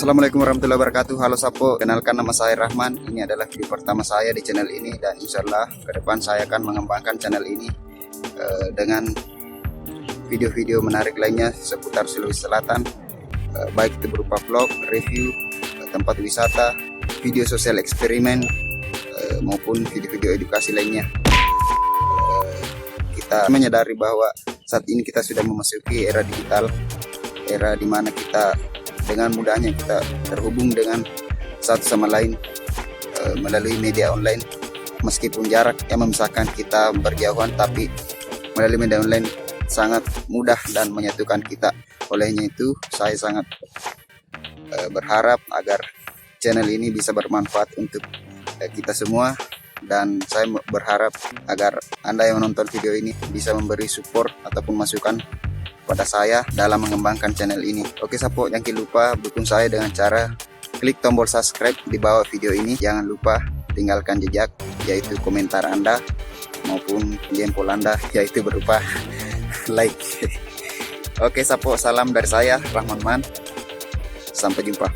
Assalamualaikum warahmatullahi wabarakatuh. Halo Sapo, kenalkan nama saya Rahman. Ini adalah video pertama saya di channel ini, dan insya Allah ke depan saya akan mengembangkan channel ini dengan video-video menarik lainnya seputar Sulawesi Selatan, baik itu berupa vlog, review, tempat wisata, video sosial eksperimen, maupun video-video edukasi lainnya. Kita menyadari bahwa saat ini kita sudah memasuki era digital, era di mana kita dengan mudahnya kita terhubung dengan satu sama lain melalui media online, meskipun jarak yang memisahkan kita berjauhan, tapi melalui media online sangat mudah dan menyatukan kita. Olehnya itu saya sangat berharap agar channel ini bisa bermanfaat untuk kita semua, dan saya berharap agar Anda yang menonton video ini bisa memberi support ataupun masukan pada saya dalam mengembangkan channel ini. Oke Sapo, jangan lupa dukung saya dengan cara klik tombol subscribe di bawah video ini. Jangan lupa tinggalkan jejak, yaitu komentar Anda maupun jempol Anda, yaitu berupa like. Oke Sapo, salam dari saya Rahman Man. Sampai jumpa.